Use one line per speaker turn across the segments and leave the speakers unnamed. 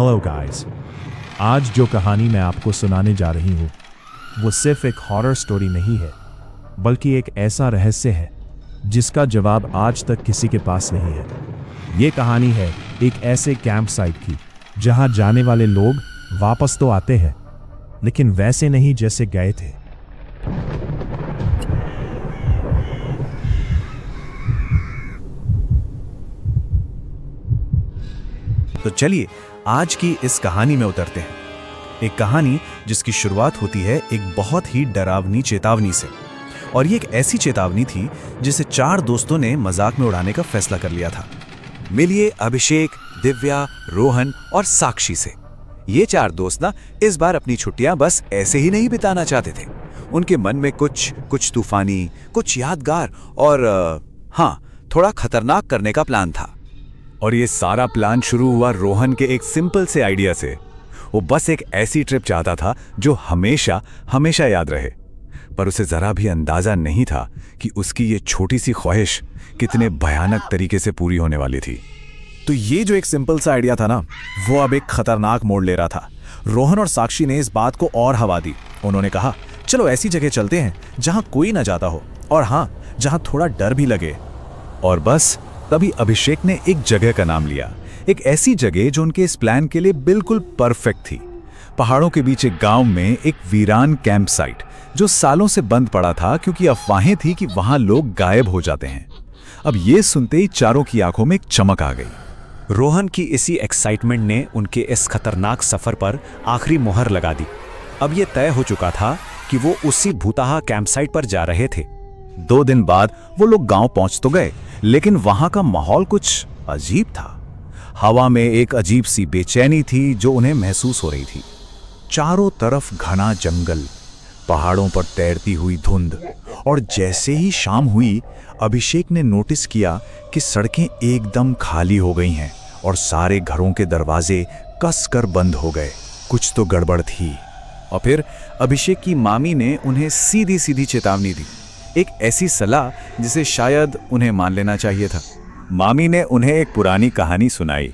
Hello guys. आज जो कहानी मैं आपको सुनाने जा रही हूँ वो सिर्फ एक हॉरर स्टोरी नहीं है, बल्कि एक ऐसा रहस्य है जिसका जवाब आज तक किसी के पास नहीं है। ये कहानी है एक ऐसे कैंप साइट की जहाँ जाने वाले लोग वापस तो आते हैं, लेकिन वैसे नहीं जैसे गए थे।
तो चलिए आज की इस कहानी में उतरते हैं। एक कहानी जिसकी शुरुआत होती है एक बहुत ही डरावनी चेतावनी से। और ये एक ऐसी चेतावनी थी जिसे 4 दोस्तों ने मजाक में उड़ाने का फैसला कर लिया था। मिलिए अभिषेक, दिव्या, रोहन और साक्षी से। ये 4 दोस्त ना इस बार अपनी छुट्टियां बस ऐसे ही नहीं बिताना चाहते थे। उनके मन में कुछ तूफानी, कुछ यादगार और हाँ, थोड़ा खतरनाक करने का प्लान था। और ये सारा प्लान शुरू हुआ रोहन के एक सिंपल से आइडिया से। वो बस एक ऐसी ट्रिप चाहता था जो हमेशा हमेशा याद रहे। पर उसे जरा भी अंदाजा नहीं था कि उसकी ये छोटी सी ख्वाहिश कितने भयानक तरीके से पूरी होने वाली थी। तो ये जो एक सिंपल सा आइडिया था ना, वो अब एक खतरनाक मोड़ ले रहा था। रोहन और साक्षी ने इस बात को और हवा दी। उन्होंने कहा, चलो ऐसी जगह चलते हैं जहां कोई ना जाता हो, और हाँ, जहां थोड़ा डर भी लगे। और बस तभी अभिषेक ने एक जगह का नाम लिया। एक ऐसी जगह जो उनके इस प्लान के लिए बिल्कुल परफेक्ट थी। पहाड़ों के बीच एक गांव में एक वीरान कैंप साइट जो सालों से बंद पड़ा था क्योंकि अफवाहें थी कि वहां लोग गायब हो जाते हैं। अब ये सुनते ही चारों की आंखों में एक चमक आ गई।
रोहन की इसी एक्साइटमेंट ने उनके इस खतरनाक सफर पर आखिरी मोहर लगा दी। अब ये तय हो चुका था कि वो उसी भूताहा कैंप साइट पर जा रहे थे।
2 दिन बाद वो लोग गांव पहुंच तो गए, लेकिन वहां का माहौल कुछ अजीब था। हवा में एक अजीब सी बेचैनी थी जो उन्हें महसूस हो रही थी। चारों तरफ घना जंगल, पहाड़ों पर तैरती हुई धुंध, और जैसे ही शाम हुई, अभिषेक ने नोटिस किया कि सड़कें एकदम खाली हो गई हैं और सारे घरों के दरवाजे कसकर बंद हो गए। कुछ तो गड़बड़ थी। और फिर अभिषेक की मामी ने उन्हें सीधी सीधी चेतावनी दी, एक ऐसी सलाह जिसे शायद उन्हें मान लेना चाहिए था। मामी ने उन्हें एक पुरानी कहानी सुनाई।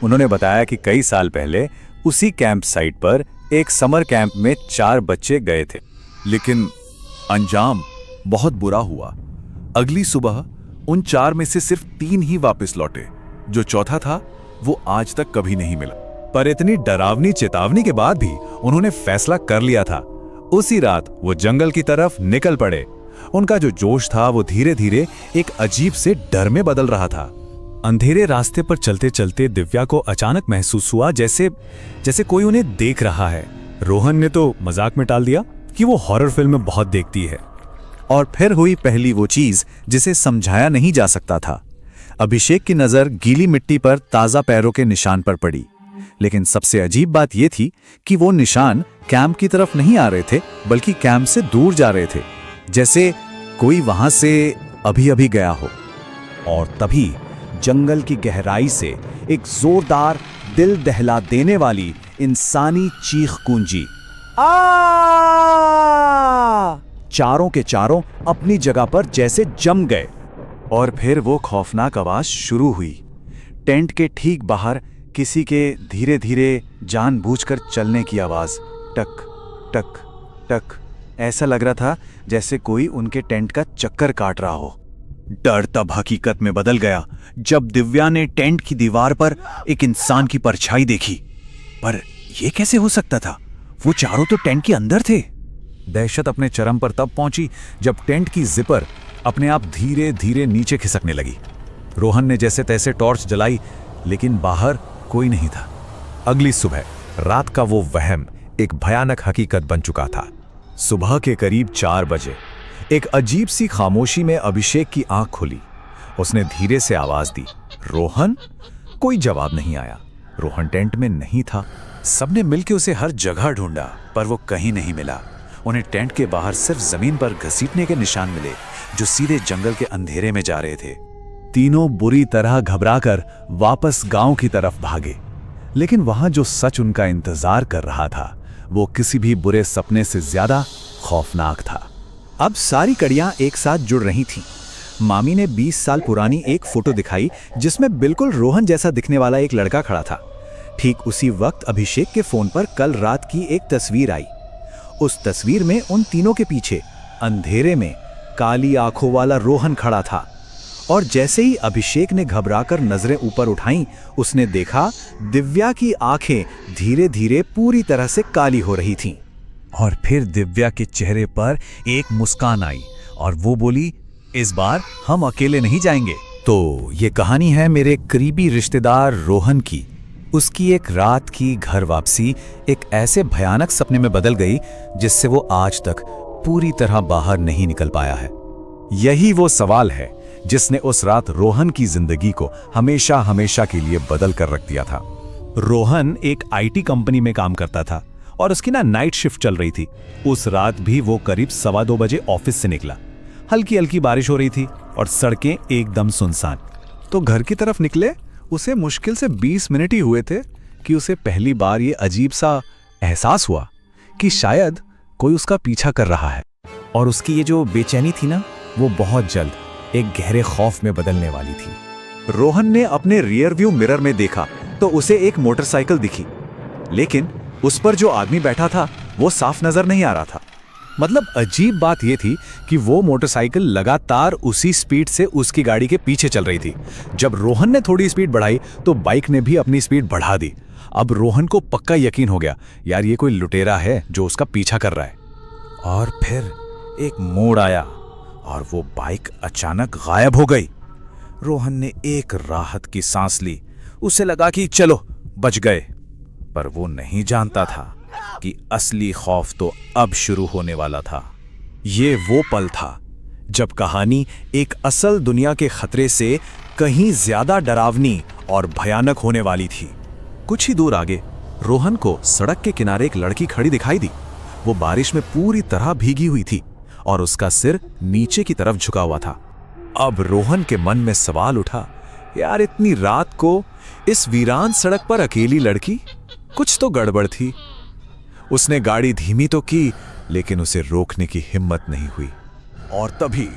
उन्होंने बताया कि कई साल पहले उसी कैंप साइट पर एक समर कैंप में 4 बच्चे गए थे, लेकिन अंजाम बहुत बुरा हुआ। अगली सुबह उन 4 में से सिर्फ 3 ही वापस लौटे। जो चौथा था वो आज तक कभी नहीं मिला। पर इतनी डरावनी चेतावनी के बाद भी उन्होंने फैसला कर लिया था। उसी रात वो जंगल की तरफ निकल पड़े। उनका जो जोश था वो धीरे धीरे एक अजीब से डर में बदल रहा था।
अंधेरे रास्ते पर चलते चलते दिव्या को अचानक महसूस हुआ जैसे कोई उन्हें देख रहा है। रोहन ने तो मजाक में टाल दिया कि वो हॉरर फिल्म बहुत देखती है।
और फिर हुई पहली वो चीज जिसे समझाया नहीं जा सकता था। अभिषेक की नजर गीली मिट्टी पर ताजा पैरों के निशान पर पड़ी। लेकिन सबसे अजीब बात यह थी कि वो निशान कैंप की तरफ नहीं आ रहे थे, बल्कि कैंप से दूर जा रहे थे, जैसे कोई वहां से अभी अभी गया हो। और तभी जंगल की गहराई से एक जोरदार, दिल दहला देने वाली इंसानी चीख गूंजी। आ! चारों के चारों अपनी जगह पर जैसे जम गए। और फिर वो खौफनाक आवाज शुरू हुई। टेंट के ठीक बाहर किसी के धीरे धीरे जानबूझकर चलने की आवाज। टक टक टक। ऐसा लग रहा था जैसे कोई उनके टेंट का चक्कर काट रहा हो। डर तब हकीकत में बदल गया जब दिव्या ने टेंट की दीवार पर एक इंसान की परछाई देखी। पर यह कैसे हो सकता था? वो चारों तो टेंट के अंदर थे। दहशत अपने चरम पर तब पहुंची जब टेंट की जिपर अपने आप धीरे धीरे नीचे खिसकने लगी। रोहन ने जैसे तैसे टॉर्च जलाई, लेकिन बाहर कोई नहीं था। अगली सुबह रात का वो वहम एक भयानक हकीकत बन चुका था। सुबह के करीब 4 बजे एक अजीब सी खामोशी में अभिषेक की आंख खुली। उसने धीरे से आवाज दी, रोहन। कोई जवाब नहीं आया। रोहन टेंट में नहीं था। सबने मिलकर उसे हर जगह ढूंढा, पर वो कहीं नहीं मिला। उन्हें टेंट के बाहर सिर्फ जमीन पर घसीटने के निशान मिले जो सीधे जंगल के अंधेरे में जा रहे थे। तीनों बुरी तरह घबराकर वापस गांव की तरफ भागे, लेकिन वहां जो सच उनका इंतजार कर रहा था वो किसी भी बुरे सपने से ज्यादा खौफनाक था। अब सारी कड़ियां एक साथ जुड़ रही थीं। मामी ने 20 साल पुरानी एक फोटो दिखाई जिसमें बिल्कुल रोहन जैसा दिखने वाला एक लड़का खड़ा था। ठीक उसी वक्त अभिषेक के फोन पर कल रात की एक तस्वीर आई। उस तस्वीर में उन तीनों के पीछे अंधेरे में काली आंखों वाला रोहन खड़ा था। और जैसे ही अभिषेक ने घबराकर नजरें ऊपर उठाईं, उसने देखा दिव्या की आंखें धीरे धीरे पूरी तरह से काली हो रही थीं।
और फिर दिव्या के चेहरे पर एक मुस्कान आई और वो बोली, इस बार हम अकेले नहीं जाएंगे। तो ये कहानी है मेरे करीबी रिश्तेदार रोहन की। उसकी एक रात की घर वापसी एक ऐसे भयानक सपने में बदल गई जिससे वो आज तक पूरी तरह बाहर नहीं निकल पाया है।
यही वो सवाल है जिसने उस रात रोहन की जिंदगी को हमेशा हमेशा के लिए बदल कर रख दिया था।
रोहन एक आईटी कंपनी में काम करता था और उसकी नाइट शिफ्ट चल रही थी। उस रात भी वो करीब 2:15 बजे ऑफिस से निकला। हल्की हल्की बारिश हो रही थी और सड़कें एकदम सुनसान।
तो घर की तरफ निकले उसे मुश्किल से 20 मिनट ही हुए थे कि उसे पहली बार ये अजीब सा एहसास हुआ कि शायद कोई उसका पीछा कर रहा है।
और उसकी ये जो बेचैनी थी ना, वो बहुत जल्द एक गहरे खौफ में बदलने वाली थी।
रोहन ने अपने रियर व्यू मिरर में देखा तो उसे एक मोटरसाइकिल दिखी, लेकिन उस पर जो आदमी बैठा था वो साफ नजर नहीं आ रहा था।
मतलब अजीब बात यह थी कि वो मोटरसाइकिल लगातार उसी स्पीड से उसकी गाड़ी के पीछे चल रही थी। जब रोहन ने थोड़ी स्पीड बढ़ाई तो बाइक ने भी अपनी स्पीड बढ़ा दी। अब रोहन को पक्का यकीन हो गया, यार ये कोई लुटेरा है जो उसका पीछा कर रहा है। और फिर एक मोड़ आया और वो बाइक अचानक गायब हो गई। रोहन ने एक राहत की सांस ली। उसे लगा कि चलो बच गए, पर वो नहीं जानता था कि असली खौफ तो अब शुरू होने वाला था। ये वो पल था जब कहानी एक असल दुनिया के खतरे से कहीं ज्यादा डरावनी और भयानक होने वाली थी। कुछ ही दूर आगे रोहन को सड़क के किनारे एक लड़की खड़ी दिखाई दी। वो बारिश में पूरी तरह भीगी हुई थी और उसका सिर नीचे की तरफ झुका हुआ था। अब रोहन के मन में सवाल उठा, यार इतनी रात को इस वीरान सड़क पर अकेली लड़की, कुछ तो गड़बड़ थी। उसने गाड़ी धीमी तो की, लेकिन उसे रोकने की हिम्मत नहीं हुई।
और तभी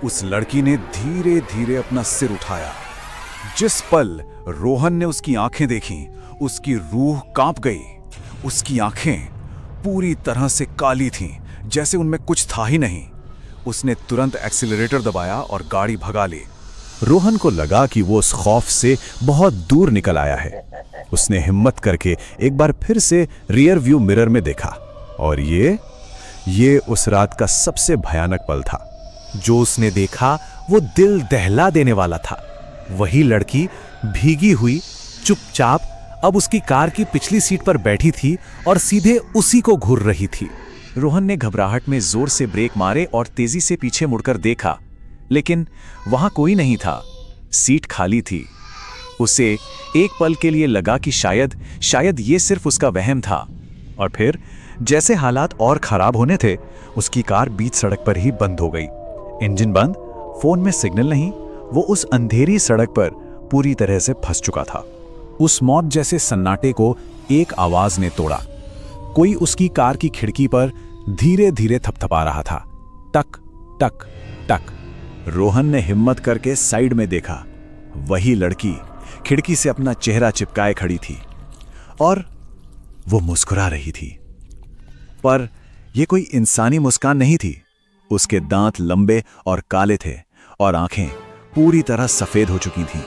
उस लड़की ने धीरे धीरे अपना सिर उठाया। जिस पल रोहन ने उसकी आंखें देखीं, उसकी रूह कांप गई। उसकी आंखें पूरी तरह से काली थीं, जैसे उनमें कुछ था ही नहीं। उसने तुरंत एक्सीलरेटर दबाया और गाड़ी भगा ली।
रोहन को लगा कि वो उस खौफ से बहुत दूर निकल आया है। उसने हिम्मत करके एक बार फिर से रियर व्यू मिरर में देखा और ये उस रात का सबसे भयानक पल था। जो उसने देखा वो दिल दहला देने वाला था। वही लड़की भीगी हुई चुपचाप अब उसकी कार की पिछली सीट पर बैठी थी और सीधे उसी को घूर रही थी।
रोहन ने घबराहट में जोर से ब्रेक मारे और तेजी से पीछे मुड़कर देखा, लेकिन वहां कोई नहीं था। सीट खाली थी। उसे एक पल के लिए लगा कि शायद ये सिर्फ उसका वहम था। और फिर जैसे हालात और खराब होने थे, उसकी कार बीच सड़क पर ही बंद हो गई। इंजन बंद, फोन में सिग्नल नहीं। वो उस अंधेरी सड़क पर पूरी तरह से फंस चुका था।
उस मौत जैसे सन्नाटे को एक आवाज ने तोड़ा। कोई उसकी कार की खिड़की पर धीरे धीरे थपथपा रहा था। टक टक टक।
रोहन ने हिम्मत करके साइड में देखा। वही लड़की खिड़की से अपना चेहरा चिपकाए खड़ी थी और वो मुस्कुरा रही थी। पर यह कोई इंसानी मुस्कान नहीं थी। उसके दांत लंबे और काले थे और आंखें पूरी तरह सफेद हो चुकी थीं।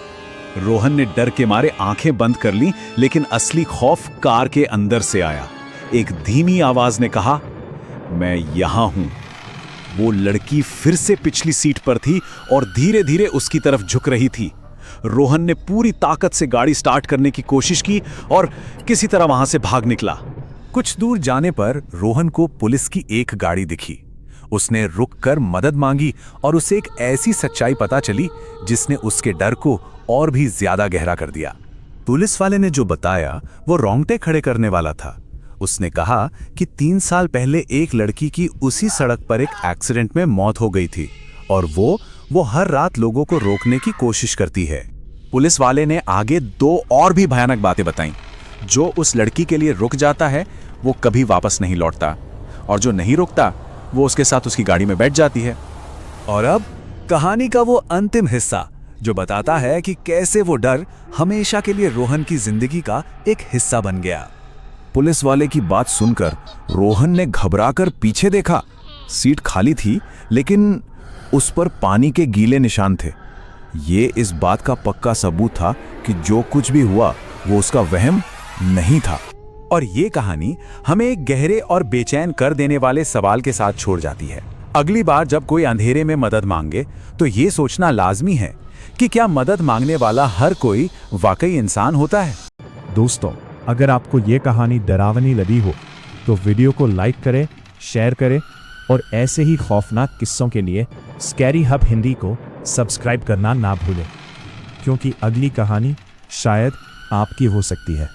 रोहन ने डर के मारे आंखें बंद कर लीं, लेकिन असली खौफ कार के अंदर से आया। एक धीमी आवाज ने कहा, मैं यहां हूं। वो लड़की फिर से पिछली सीट पर थी और धीरे धीरे उसकी तरफ झुक रही थी। रोहन ने पूरी ताकत से गाड़ी स्टार्ट करने की कोशिश की और किसी तरह वहां से भाग निकला।
कुछ दूर जाने पर रोहन को पुलिस की एक गाड़ी दिखी। उसने रुककर मदद मांगी और उसे एक ऐसी सच्चाई पता चली जिसने उसके डर को और भी ज्यादा गहरा कर दिया। पुलिस वाले ने जो बताया वो रोंगटे खड़े करने वाला था। उसने कहा कि 3 साल पहले एक लड़की की उसी सड़क पर एक एक्सीडेंट में मौत हो गई थी और वो हर रात लोगों को रोकने की कोशिश करती है।
पुलिस वाले ने आगे 2 और भी भयानक बातें बताईं। जो उस लड़की के लिए रुक जाता है वो कभी वापस नहीं लौटता, और जो नहीं रुकता वो उसके साथ उसकी गाड़ी में बैठ जाती है।
और अब कहानी का वो अंतिम हिस्सा
जो बताता है कि कैसे वो डर हमेशा के लिए रोहन की जिंदगी का एक हिस्सा बन गया।
पुलिस वाले की बात सुनकर रोहन ने घबराकर पीछे देखा। सीट खाली थी, लेकिन उस पर पानी के गीले निशान थे। ये इस बात का पक्का सबूत था कि जो कुछ भी हुआ वो उसका वहम नहीं था।
और ये कहानी हमें एक गहरे और बेचैन कर देने वाले सवाल के साथ छोड़ जाती है। अगली बार जब कोई अंधेरे में मदद मांगे तो ये सोचना लाजमी है कि क्या मदद मांगने वाला हर कोई वाकई इंसान होता है।
दोस्तों, अगर आपको ये कहानी डरावनी लगी हो तो वीडियो को लाइक करें, शेयर करें और ऐसे ही खौफनाक किस्सों के लिए स्कैरी हब हिंदी को सब्सक्राइब करना ना भूलें, क्योंकि अगली कहानी शायद आपकी हो सकती है।